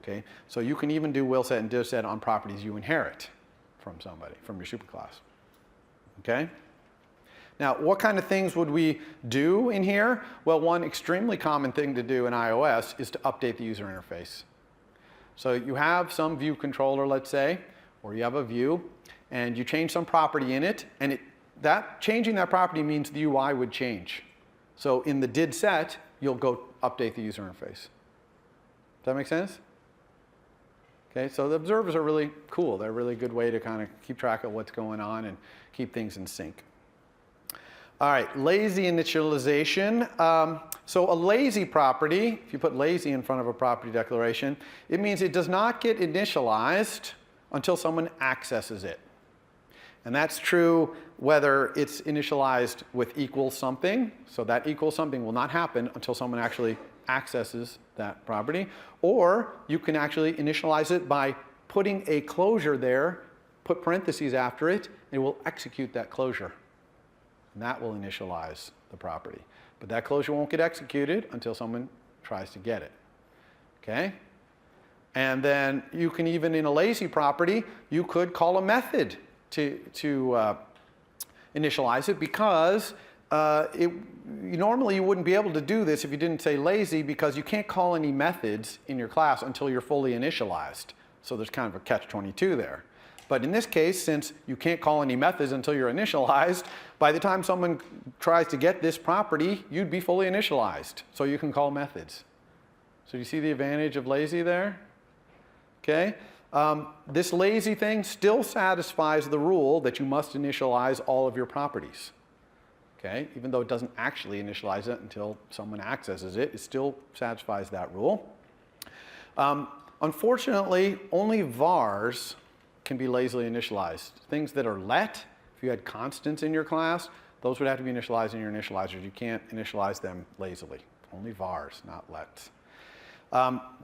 Okay? So you can even do will set and div set on properties you inherit from somebody, from your superclass. Okay? Now, what kind of things would we do in here? Well, one extremely common thing to do in iOS is to update the user interface. So you have some view controller, let's say, or you have a view, and you change some property in it, and changing that property means the UI would change. So in the did set, you'll go update the user interface. Does that make sense? Okay, so the observers are really cool. They're a really good way to kind of keep track of what's going on and keep things in sync. All right, lazy initialization. So a lazy property, if you put lazy in front of a property declaration, it means it does not get initialized until someone accesses it. And that's true whether it's initialized with equals something. So that equals something will not happen until someone actually accesses that property. Or you can actually initialize it by putting a closure there, put parentheses after it, and it will execute that closure. And that will initialize the property. But that closure won't get executed until someone tries to get it. Okay? And then you can even, in a lazy property, you could call a method to initialize it, because normally you wouldn't be able to do this if you didn't say lazy, because you can't call any methods in your class until you're fully initialized. So there's kind of a catch-22 there. But in this case, since you can't call any methods until you're initialized, by the time someone tries to get this property, you'd be fully initialized. So you can call methods. So you see the advantage of lazy there? Okay? This lazy thing still satisfies the rule that you must initialize all of your properties. Okay? Even though it doesn't actually initialize it until someone accesses it, it still satisfies that rule. Unfortunately, only vars can be lazily initialized. Things that are let, if you had constants in your class, those would have to be initialized in your initializers. You can't initialize them lazily. Only vars, not lets.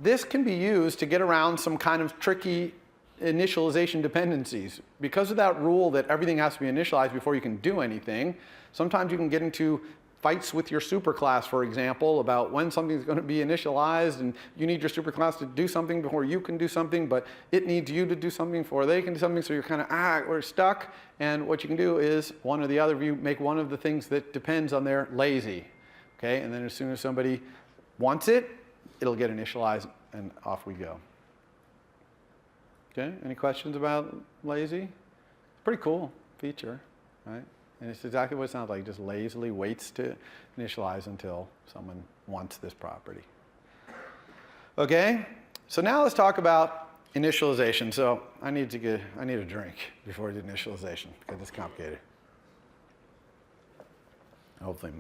This can be used to get around some kind of tricky initialization dependencies. Because of that rule that everything has to be initialized before you can do anything, sometimes you can get into fights with your superclass, for example, about when something's going to be initialized, and you need your superclass to do something before you can do something, but it needs you to do something before they can do something, so you're kind of, we're stuck. And what you can do is one or the other of you make one of the things that depends on their lazy. Okay? And then as soon as somebody wants it, it'll get initialized, and off we go. Okay? Any questions about lazy? Pretty cool feature, right? And it's exactly what it sounds like. It just lazily waits to initialize until someone wants this property. Okay, so now let's talk about initialization. So I need a drink before the initialization, because it's complicated. Hopefully,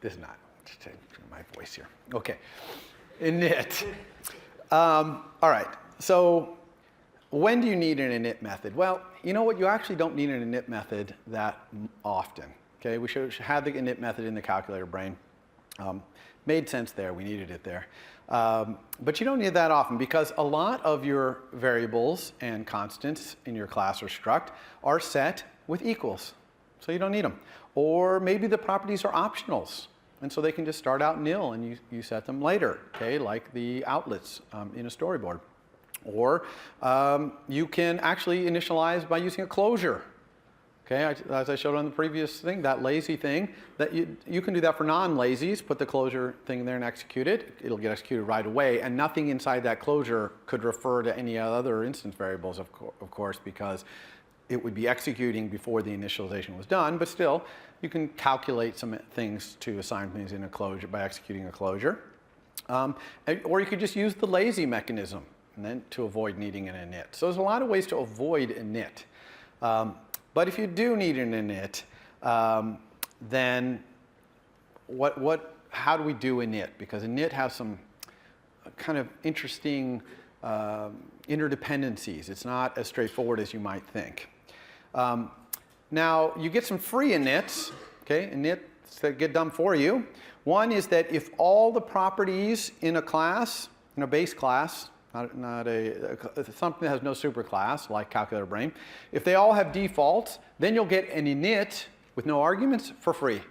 this is not, just taking my voice here. Okay, init. All right, so when do you need an init method? Well, you know what? You actually don't need an init method that often. Okay, we should have the init method in the calculator brain. Made sense there. We needed it there. But you don't need that often, because a lot of your variables and constants in your class or struct are set with equals. So you don't need them. Or maybe the properties are optionals, and so they can just start out nil, and you set them later. Okay, like the outlets in a storyboard. Or you can actually initialize by using a closure. Okay, as I showed on the previous thing, that lazy thing, that you can do that for non-lazies, put the closure thing there and execute it. It'll get executed right away, and nothing inside that closure could refer to any other instance variables, of course, because it would be executing before the initialization was done, but still, you can calculate some things to assign things in a closure by executing a closure. Or you could just use the lazy mechanism, and then to avoid needing an init. So there's a lot of ways to avoid init. But if you do need an init, then how do we do init? Because init has some kind of interesting interdependencies. It's not as straightforward as you might think. Now, you get some free inits, okay, inits that get done for you. One is that if all the properties in a class, in a base class, something that has no superclass, like calculator brain, if they all have defaults, then you'll get an init with no arguments for free.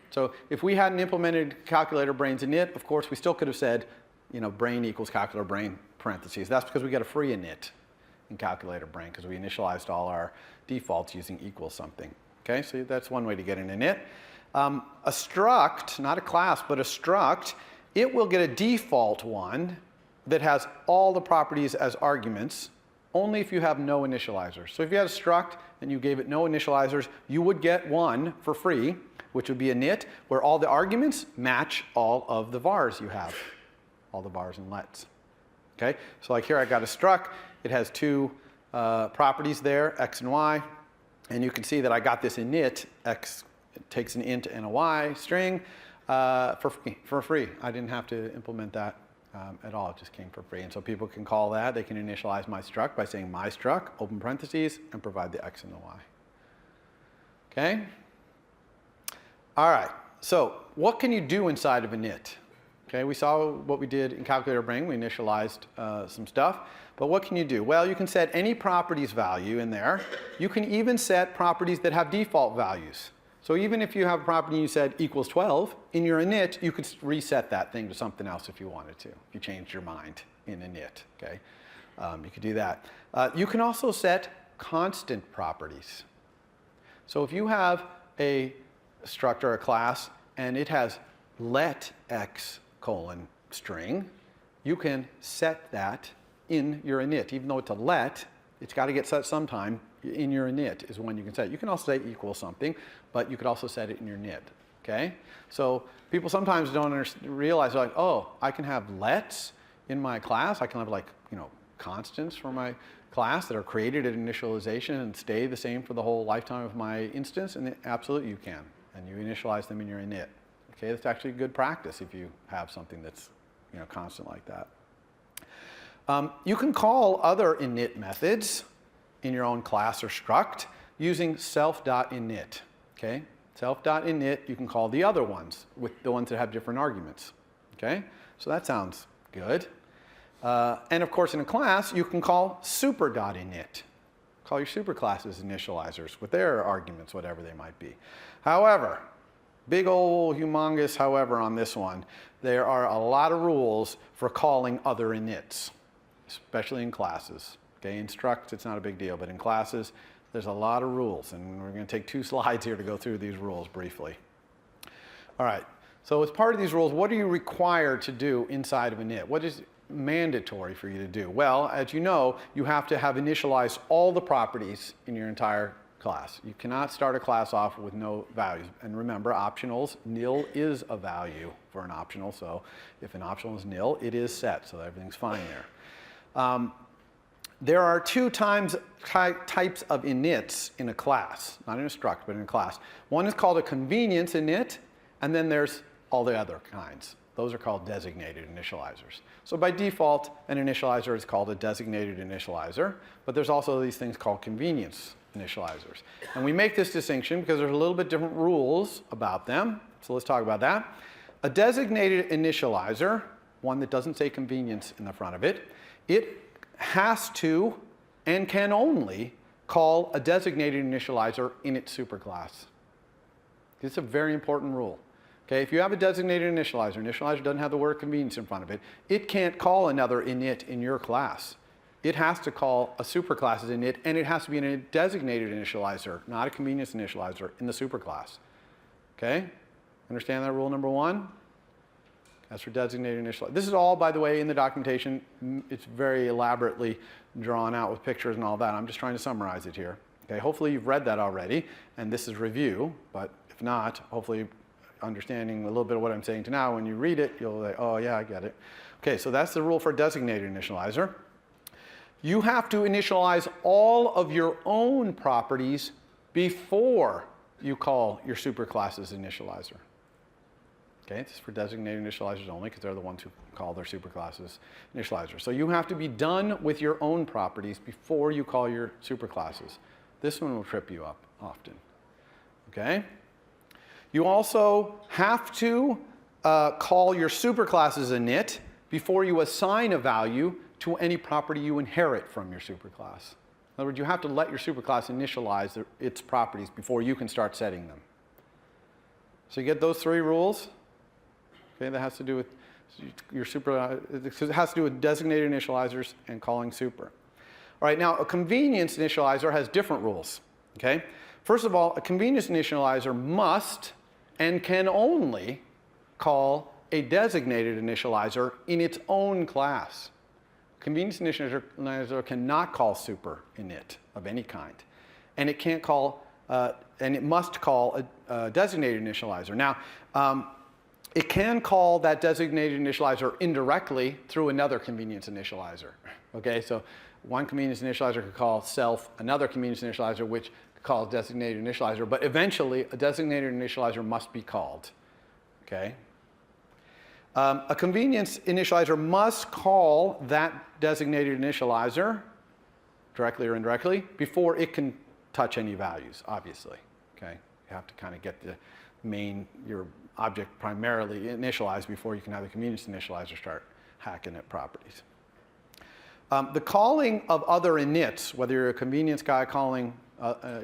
So if we hadn't implemented calculator brain's init, of course, we still could have said, brain equals calculator brain, parentheses. That's because we get a free init in calculator brain because we initialized all our defaults using equals something. Okay, so that's one way to get an init. A struct, not a class, but a struct, it will get a default one that has all the properties as arguments only if you have no initializers. So if you had a struct and you gave it no initializers, you would get one for free, which would be init, where all the arguments match all of the vars you have, all the vars and lets. Okay, so like here I got a struct. It has two properties there, x and y, and you can see that I got this init. X takes an int and a y string for free. I didn't have to implement that at all. It just came for free. And so people can call that. They can initialize my struct by saying my struct, open parentheses, and provide the x and the y. Okay? All right. So what can you do inside of init? Okay, we saw what we did in calculator brain. We initialized some stuff. But what can you do? Well, you can set any properties value in there. You can even set properties that have default values. So even if you have a property and you said equals 12, in your init, you could reset that thing to something else if you wanted to, if you changed your mind in init. Okay? You could do that. You can also set constant properties. So if you have a struct or a class and it has let x colon string, you can set that in your init. Even though it's a let, it's got to get set sometime. In your init is when you can set it. You can also say equals something, but you could also set it in your init. Okay? So people sometimes don't realize, like, oh, I can have lets in my class. I can have, like, constants for my class that are created at initialization and stay the same for the whole lifetime of my instance. And absolutely you can. And you initialize them in your init. Okay? That's actually good practice if you have something that's constant like that. You can call other init methods in your own class or struct using self.init. Okay? Self.init, you can call the other ones with the ones that have different arguments. Okay? So that sounds good. And of course in a class, you can call super.init. Call your superclasses initializers with their arguments, whatever they might be. However, big old humongous however on this one, there are a lot of rules for calling other inits, especially in classes. Okay, in structs, it's not a big deal, but in classes, there's a lot of rules, and we're going to take 2 slides here to go through these rules briefly. All right, so as part of these rules, what are you required to do inside of init? What is mandatory for you to do? Well, as you know, you have to have initialized all the properties in your entire class. You cannot start a class off with no values. And remember, optionals, nil is a value for an optional, so if an optional is nil, it is set, so everything's fine there. There are 2 types of inits in a class, not in a struct, but in a class. One is called a convenience init, and then there's all the other kinds. Those are called designated initializers. So by default, an initializer is called a designated initializer, but there's also these things called convenience initializers. And we make this distinction because there's a little bit different rules about them, so let's talk about that. A designated initializer, one that doesn't say convenience in the front of it, it has to and can only call a designated initializer in its superclass. It's a very important rule. Okay, if you have a designated initializer doesn't have the word convenience in front of it, it can't call another init in your class. It has to call a superclass's init, and it has to be in a designated initializer, not a convenience initializer, in the superclass. Okay? Understand that rule number 1? As for designated initializer. This is all, by the way, in the documentation. It's very elaborately drawn out with pictures and all that. I'm just trying to summarize it here. Okay, hopefully you've read that already, and this is review, but if not, hopefully understanding a little bit of what I'm saying to now, when you read it, you'll say, oh yeah, I get it. Okay, so that's the rule for designated initializer. You have to initialize all of your own properties before you call your superclass's initializer. Okay, this is for designated initializers only because they're the ones who call their superclasses initializers. So you have to be done with your own properties before you call your superclasses. This one will trip you up often. Okay? You also have to call your superclasses init before you assign a value to any property you inherit from your superclass. In other words, you have to let your superclass initialize its properties before you can start setting them. So you get those 3 rules. Okay, that has to do with Your super, it has to do with designated initializers and calling super. All right, now a convenience initializer has different rules, okay? First of all, a convenience initializer must and can only call a designated initializer in its own class. Convenience initializer cannot call super init of any kind. And it can't call, and it must call a designated initializer. Now, it can call that designated initializer indirectly through another convenience initializer. Okay, so one convenience initializer could call self another convenience initializer, which calls designated initializer, but eventually a designated initializer must be called. Okay. A convenience initializer must call that designated initializer, directly or indirectly, before it can touch any values, obviously. Okay, you have to kind of get your object primarily initialized before you can have the convenience initializer start hacking at properties. The calling of other inits, whether you're a convenience guy calling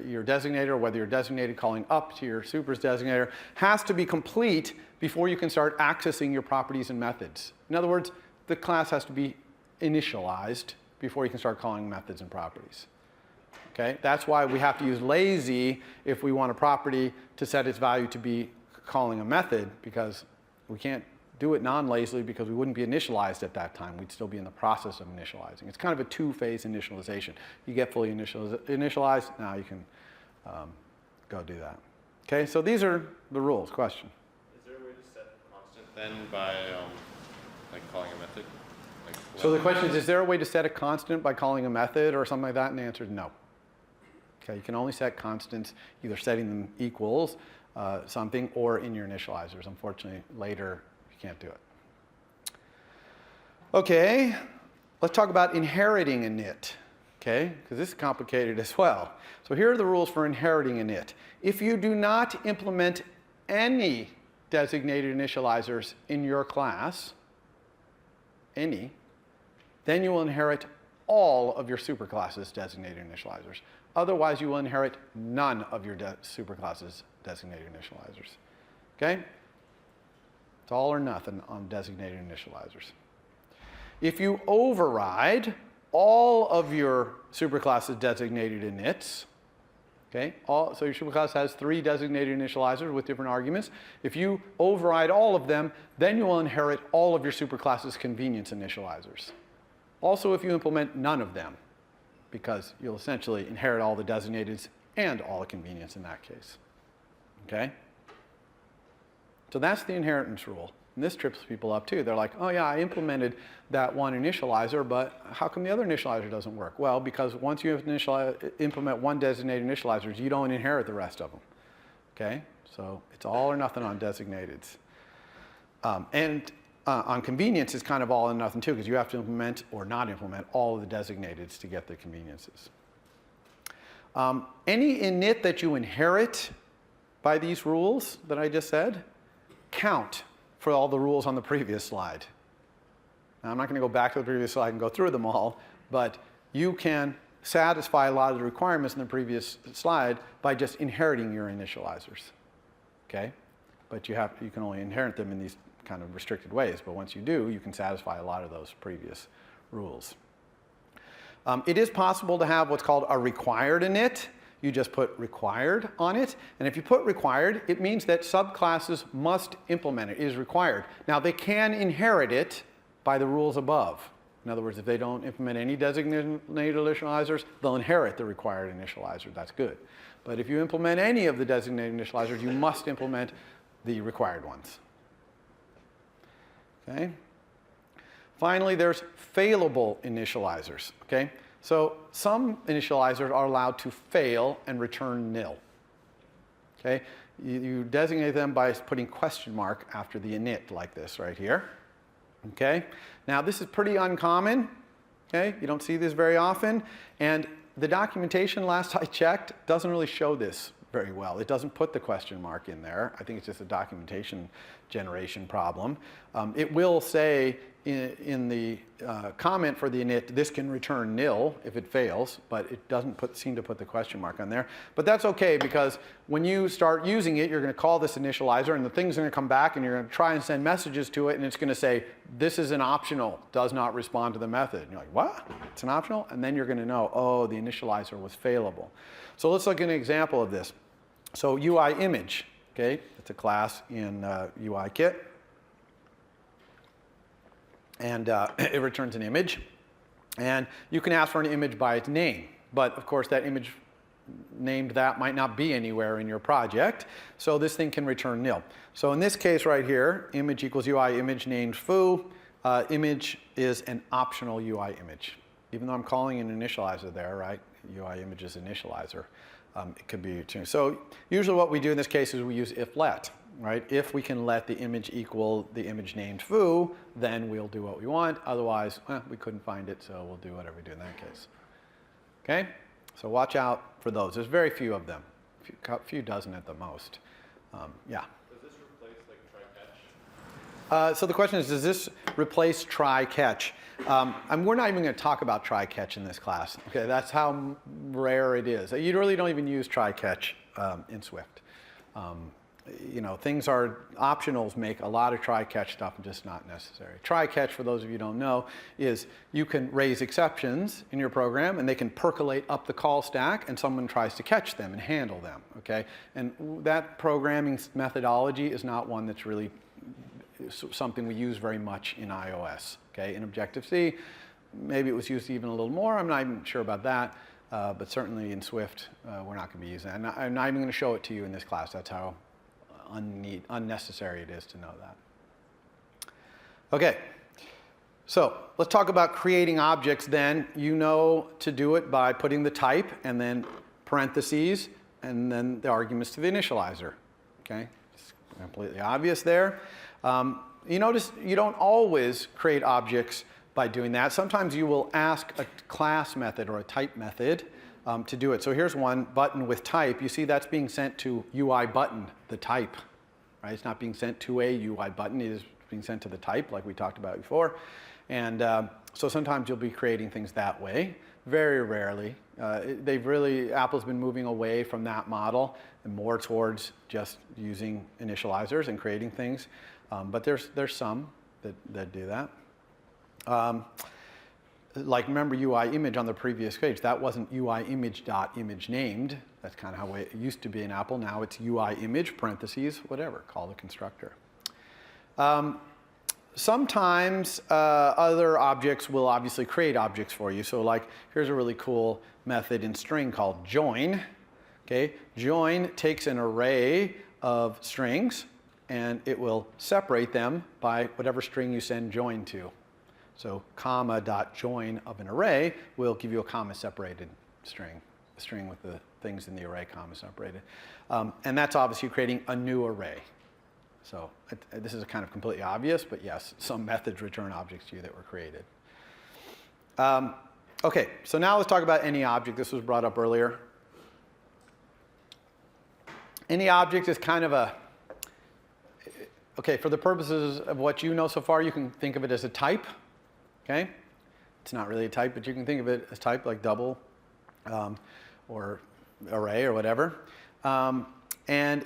your designator, or whether you're designated calling up to your super's designator, has to be complete before you can start accessing your properties and methods. In other words, the class has to be initialized before you can start calling methods and properties. Okay? That's why we have to use lazy if we want a property to set its value to be calling a method, because we can't do it non-lazily because we wouldn't be initialized at that time. We'd still be in the process of initializing. It's kind of a two-phase initialization. You get fully initialized, now you can go do that. Okay, so these are the rules. Question? Is there a way to set constant then by like calling a method? Like, so the question is there a way to set a constant by calling a method or something like that? And the answer is no. Okay, you can only set constants either setting them equals something or in your initializers. Unfortunately, later you can't do it. Okay, let's talk about inheriting init. Okay, because this is complicated as well. So here are the rules for inheriting init. If you do not implement any designated initializers in your class, then you will inherit all of your superclasses' designated initializers. Otherwise, you will inherit none of your superclasses' designated initializers. Okay? It's all or nothing on designated initializers. If you override all of your superclasses' designated inits, okay? So your superclass has 3 designated initializers with different arguments. If you override all of them, then you will inherit all of your superclasses' convenience initializers. Also, if you implement none of them, because you'll essentially inherit all the designateds and all the convenience in that case. Okay? So that's the inheritance rule. And this trips people up too. They're like, oh yeah, I implemented that one initializer, but how come the other initializer doesn't work? Well, because once you implement one designated initializer, you don't inherit the rest of them. Okay? So it's all or nothing on designateds. On convenience, it's kind of all or nothing too, because you have to implement or not implement all of the designateds to get the conveniences. Any init that you inherit by these rules that I just said count for all the rules on the previous slide. Now, I'm not going to go back to the previous slide and go through them all, but you can satisfy a lot of the requirements in the previous slide by just inheriting your initializers. Okay? But you can only inherit them in these kind of restricted ways, but once you do, you can satisfy a lot of those previous rules. It is possible to have what's called a required init. You just put required on it, and if you put required, it means that subclasses must implement it. It is required. Now, they can inherit it by the rules above. In other words, if they don't implement any designated initializers, they'll inherit the required initializer. That's good. But if you implement any of the designated initializers, you must implement the required ones. Okay? Finally, there's failable initializers. Okay? So some initializers are allowed to fail and return nil. Okay? You designate them by putting question mark after the init like this right here. Okay? Now this is pretty uncommon. Okay? You don't see this very often. And the documentation, last I checked, doesn't really show this very well. It doesn't put the question mark in there. I think it's just a documentation generation problem. It will say in the comment for the init, this can return nil if it fails, but it doesn't seem to put the question mark on there. But that's okay, because when you start using it, you're going to call this initializer, and the thing's going to come back, and you're going to try and send messages to it, and it's going to say, this is an optional, does not respond to the method. And you're like, what? It's an optional? And then you're going to know, oh, the initializer was failable. So let's look at an example of this. So UI image, okay? It's a class in UIKit. And it returns an image. And you can ask for an image by its name. But of course, that image named that might not be anywhere in your project. So this thing can return nil. So in this case right here, image equals UI image named foo. Image is an optional UI image. Even though I'm calling an initializer there, right? UI image is initializer. It could be changed. So usually what we do in this case is we use if let. Right? If we can let the image equal the image named foo, then we'll do what we want. Otherwise, we couldn't find it, so we'll do whatever we do in that case. Okay? So watch out for those. There's very few of them, a few dozen at the most. Yeah? Does this replace like try catch? So the question is, does this replace try catch? We're not even going to talk about try catch in this class. Okay? That's how rare it is. You really don't even use try catch in Swift. You know, things are, optionals make a lot of try-catch stuff just not necessary. Try-catch, for those of you who don't know, is you can raise exceptions in your program, and they can percolate up the call stack, and someone tries to catch them and handle them, okay? And that programming methodology is not one that's really something we use very much in iOS, okay? In Objective-C, maybe it was used even a little more. I'm not even sure about that. But certainly in Swift, we're not going to be using that. I'm not even going to show it to you in this class. That's how unnecessary it is to know that. Okay, so let's talk about creating objects then. You know to do it by putting the type and then parentheses and then the arguments to the initializer. Okay, it's completely obvious there. You notice you don't always create objects by doing that. Sometimes you will ask a class method or a type method to do it. So here's one, button with type. You see that's being sent to UI button, the type. Right? It's not being sent to a UI button. It is being sent to the type, like we talked about before. And so sometimes you'll be creating things that way. Very rarely. Apple's been moving away from that model and more towards just using initializers and creating things. But there's some that do that. Like remember UI image on the previous page, that wasn't UI image dot image named. That's kind of how it used to be in Apple. Now it's UI image parentheses, whatever, call the constructor. Sometimes other objects will obviously create objects for you. So like here's a really cool method in string called join. Okay, join takes an array of strings and it will separate them by whatever string you send join to. So comma dot join of an array will give you a comma separated string, a string with the things in the array comma separated. And that's obviously creating a new array. So this is kind of completely obvious, but yes, some methods return objects to you that were created. Okay, so now let's talk about any object. This was brought up earlier. Any object is kind of a, okay, for the purposes of what you know so far, you can think of it as a type. Okay, it's not really a type, but you can think of it as type, like double or array or whatever. And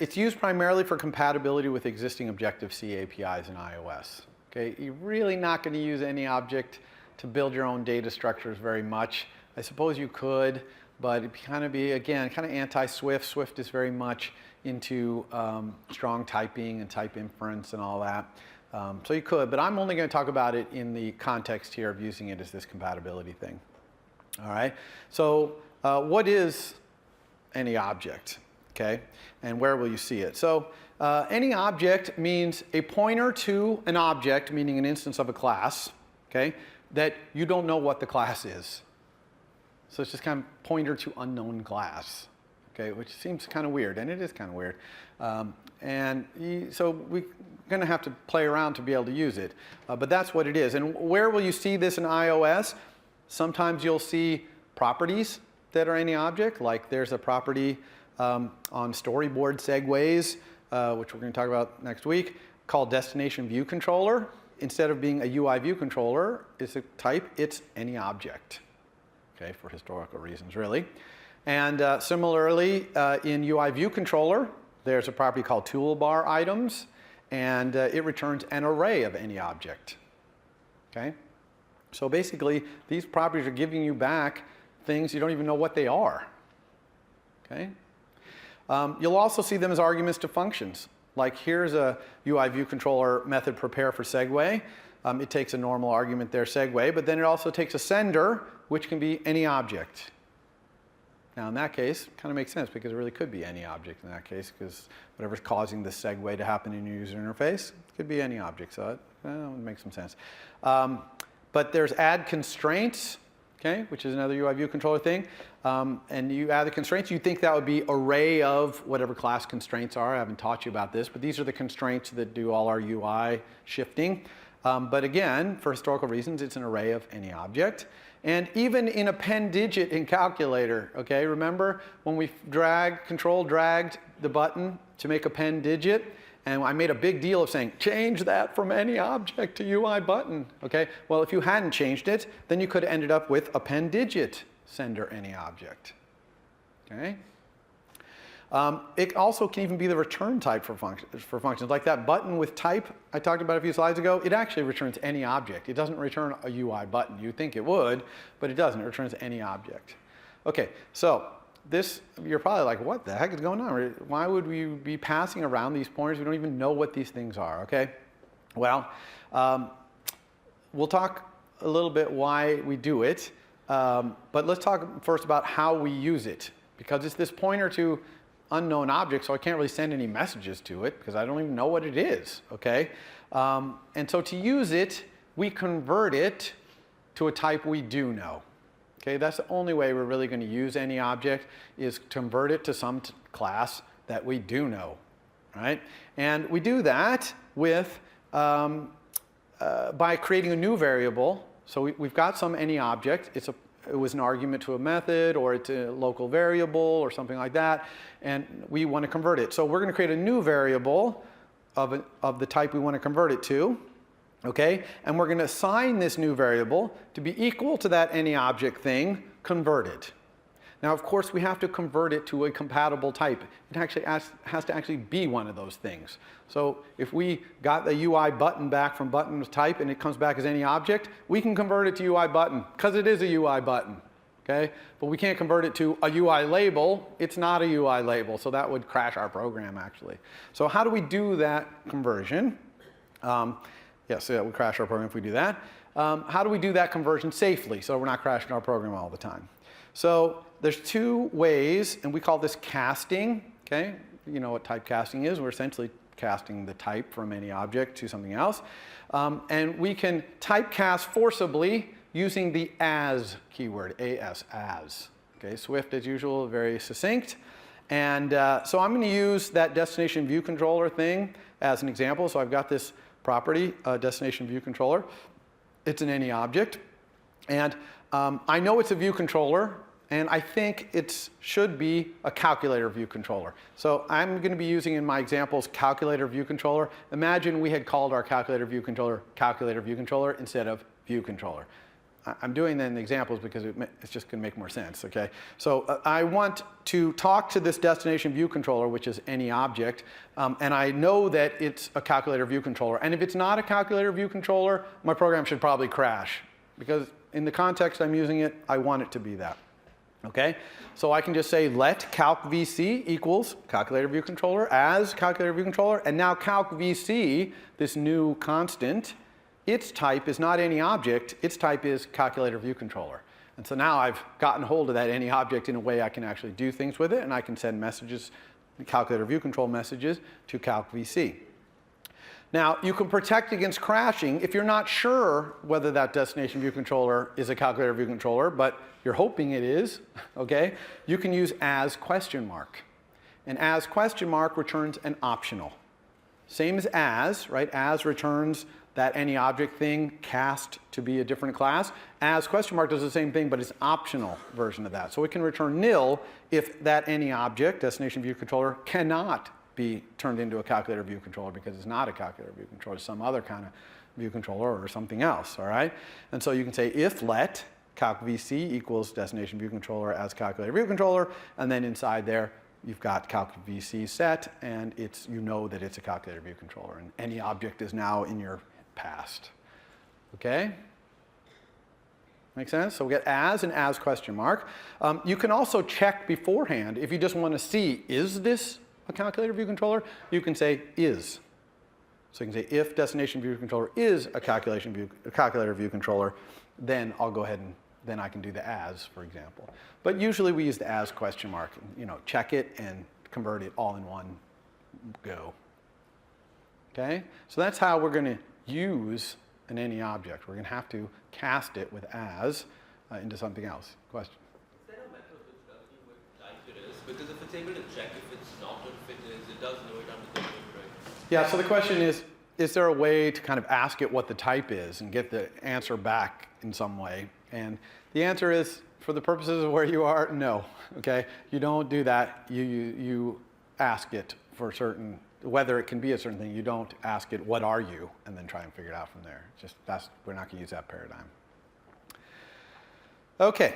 it's used primarily for compatibility with existing Objective-C APIs in iOS. Okay, you're really not going to use any object to build your own data structures very much. I suppose you could, but it'd kind of be, again, kind of anti-Swift. Swift is very much into strong typing and type inference and all that. So you could, but I'm only going to talk about it in the context here of using it as this compatibility thing. All right, so what is any object? Okay, and where will you see it? So any object means a pointer to an object, meaning an instance of a class, okay, that you don't know what the class is. So it's just kind of pointer to unknown class, okay, which seems kind of weird, and it is kind of weird. So we're going to have to play around to be able to use it, but that's what it is. And where will you see this in iOS? Sometimes you'll see properties that are any object, like there's a property on storyboard segues, which we're going to talk about next week, called Destination View Controller. instead of being a UI view controller, is a type, it's any object, okay, for historical reasons, really. And similarly, in UI view controller, there's a property called toolbar items, and it returns an array of any object, okay? So basically, these properties are giving you back things you don't even know what they are, okay? You'll also see them as arguments to functions. Like here's a UI view controller method prepare for segue. It takes a normal argument there, segue, but then it also takes a sender, which can be any object. Now in that case, it kind of makes sense because it really could be any object in that case, because whatever's causing the segue to happen in your user interface could be any object, so it would make some sense. But there's add constraints, okay, which is another UI view controller thing. And you add the constraints, you think that would be array of whatever class constraints are. I haven't taught you about this, but these are the constraints that do all our UI shifting. But again, for historical reasons, it's an array of any object. And even in append digit in calculator, okay, remember when we control dragged the button to make append digit? And I made a big deal of saying, change that from any object to UI button, okay? Well, if you hadn't changed it, then you could have ended up with append digit sender any object, okay? It also can even be the return type for functions. Like that button with type I talked about a few slides ago, it actually returns any object. It doesn't return a UI button. You'd think it would, but it doesn't. It returns any object. Okay, so this, you're probably like, what the heck is going on? Why would we be passing around these pointers? We don't even know what these things are, okay? Well, we'll talk a little bit why we do it, but let's talk first about how we use it, because it's this pointer to unknown object, so I can't really send any messages to it because I don't even know what it is, okay? And so to use it, we convert it to a type we do know. Okay, that's the only way we're really going to use any object is to convert it to some class that we do know, right? And we do that with by creating a new variable. So we've got some any object. It was an argument to a method, or it's a local variable, or something like that, and we want to convert it. So we're going to create a new variable of the type we want to convert it to. Okay, and we're going to assign this new variable to be equal to that any object thing converted. Now, of course, we have to convert it to a compatible type. It actually has to actually be one of those things. So if we got the UI button back from button type and it comes back as any object, we can convert it to UI button because it is a UI button. Okay, but we can't convert it to a UI label. It's not a UI label, so that would crash our program actually. So how do we do that conversion? Yes, it would crash our program if we do that. How do we do that conversion safely so we're not crashing our program all the time? So there's two ways, and we call this casting, okay? You know what type casting is. We're essentially casting the type from any object to something else. And we can typecast forcibly using the as keyword, as. Okay, Swift, as usual, very succinct. And so I'm going to use that destination view controller thing as an example. So I've got this property, destination view controller. It's an any object. And I know it's a view controller, and I think it should be a calculator view controller. So I'm going to be using in my examples calculator view controller. Imagine we had called our calculator view controller instead of view controller. I'm doing that in the examples because it's just going to make more sense, okay? So I want to talk to this destination view controller, which is any object, and I know that it's a calculator view controller. And if it's not a calculator view controller, my program should probably crash because in the context I'm using it, I want it to be that, okay? So I can just say let calc_vc equals calculator view controller as calculator view controller, and now calc_vc, this new constant, its type is not any object, its type is calculator view controller. And so now I've gotten hold of that any object in a way I can actually do things with it, and I can send messages, calculator view control messages to calc_vc. Now, you can protect against crashing if you're not sure whether that destination view controller is a calculator view controller, but you're hoping it is, okay? You can use as question mark. And as question mark returns an optional. Same as, right? As returns that any object thing cast to be a different class. As question mark does the same thing, but it's optional version of that. So it can return nil if that any object, destination view controller, cannot be turned into a calculator view controller because it's not a calculator view controller, it's some other kind view controller or something else, all right? And so you can say if let calc VC equals destination view controller as calculator view controller, and then inside there you've got calc VC set, and you know that it's a calculator view controller, and any object is now in your past. Okay? Make sense? So we get as and as question mark. You can also check beforehand if you just want to see, is this a calculator view controller? You can say is. So you can say if destination view controller is a calculator view controller, then I'll go ahead and then I can do the as, for example. But usually we use the as question mark, check it and convert it all in one go. Okay? So that's how we're going to use an any object. We're going to have to cast it with as into something else. Question? Is there a method which tells you what type it is? Because if it's able to check if it's not or if it is, it does know it under the name, right? Yeah, so the question is there a way to kind of ask it what the type is and get the answer back in some way? And the answer is, for the purposes of where you are, no. Okay? You don't do that. You ask it for certain, whether it can be a certain thing. You don't ask it, what are you? And then try and figure it out from there. We're not going to use that paradigm. Okay.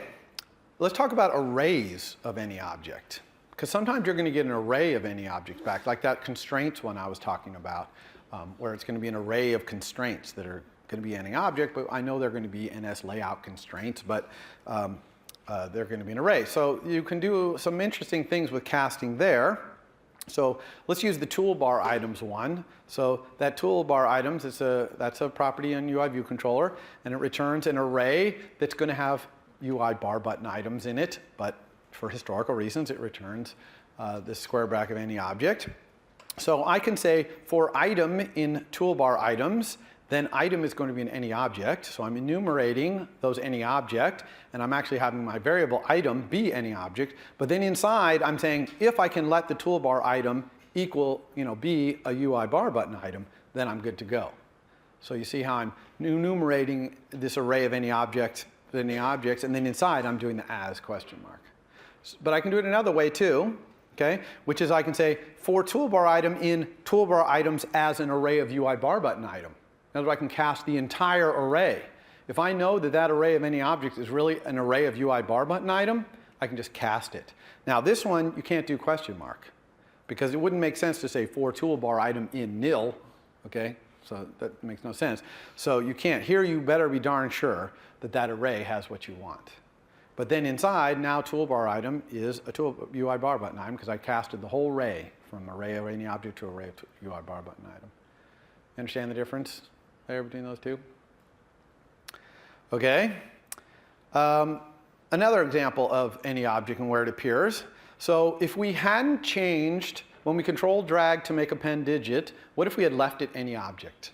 Let's talk about arrays of any object. Because sometimes you're going to get an array of any objects back, like that constraints one I was talking about, where it's going to be an array of constraints that are going to be any object, but I know they're going to be NS layout constraints, but they're going to be an array. So you can do some interesting things with casting there. So let's use the toolbar items one. So that toolbar items, that's a property in UI view controller, and it returns an array that's going to have UI bar button items in it, but for historical reasons, it returns the square bracket of any object. So I can say for item in toolbar items, then item is going to be an any object. So I'm enumerating those any object, and I'm actually having my variable item be any object. But then inside, I'm saying if I can let the toolbar item equal, be a UI bar button item, then I'm good to go. So you see how I'm enumerating this array of any objects, and then inside I'm doing the as question mark. But I can do it another way too, okay? Which is I can say for toolbar item in toolbar items as an array of UI bar button item. In other words, I can cast the entire array. If I know that that array of any object is really an array of UI bar button item, I can just cast it. Now this one, you can't do question mark, because it wouldn't make sense to say for toolbar item in nil, okay? So that makes no sense. So you can't. Here you better be darn sure that that array has what you want. But then inside, now toolbar item is a UI bar button item, because I casted the whole array from array of any object to array of UI bar button item. Understand the difference there between those two? Okay. Another example of any object and where it appears. So if we hadn't changed, when we control drag to make append digit, what if we had left it any object?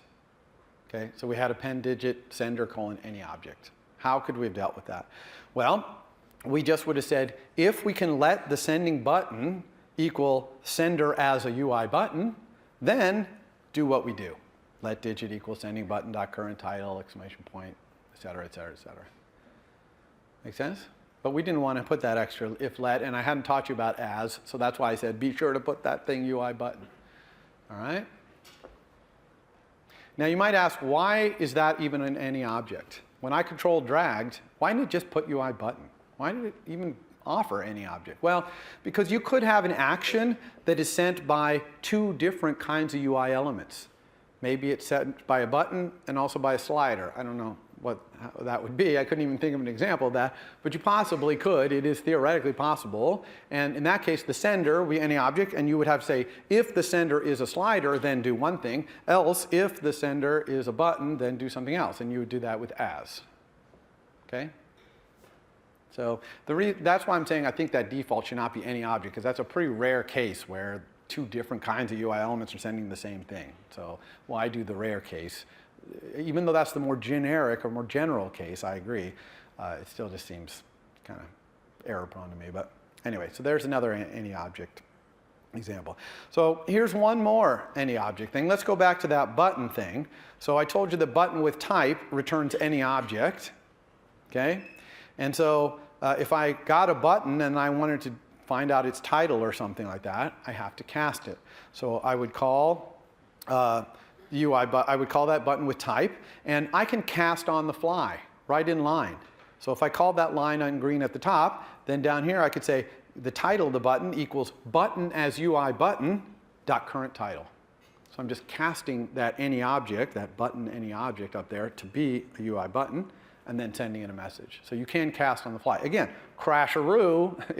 Okay, so we had append digit sender colon any object. How could we have dealt with that? Well, we just would have said, if we can let the sending button equal sender as a UI button, then do what we do. Let digit equal sending button dot current title, exclamation point, et cetera, et cetera, et cetera. Make sense? But we didn't want to put that extra if let, and I hadn't taught you about as, so that's why I said be sure to put that thing UI button. All right? Now you might ask, why is that even in any object? When I control dragged, why didn't it just put UI button? Why did it even offer any object? Well, because you could have an action that is sent by two different kinds of UI elements. Maybe it's sent by a button and also by a slider. I don't know how that would be. I couldn't even think of an example of that, but you possibly could. It is theoretically possible. And in that case, the sender would be any object, and you would have to say, if the sender is a slider, then do one thing. Else, if the sender is a button, then do something else. And you would do that with as. Okay? So that's why I'm saying I think that default should not be any object, because that's a pretty rare case where two different kinds of UI elements are sending the same thing. So why do the rare case? Even though that's the more generic or more general case, I agree. It still just seems kind of error prone to me. But anyway, so there's another any object example. So here's one more any object thing. Let's go back to that button thing. So I told you the button with type returns any object. Okay? And so if I got a button and I wanted to find out its title or something like that, I have to cast it. So I would call I would call that button with type, and I can cast on the fly, right in line. So if I called that line on green at the top, then down here I could say the title of the button equals button as UI button dot current title. So I'm just casting that any object, that button any object up there to be a UI button, and then sending it a message. So you can cast on the fly. Again, crasharoo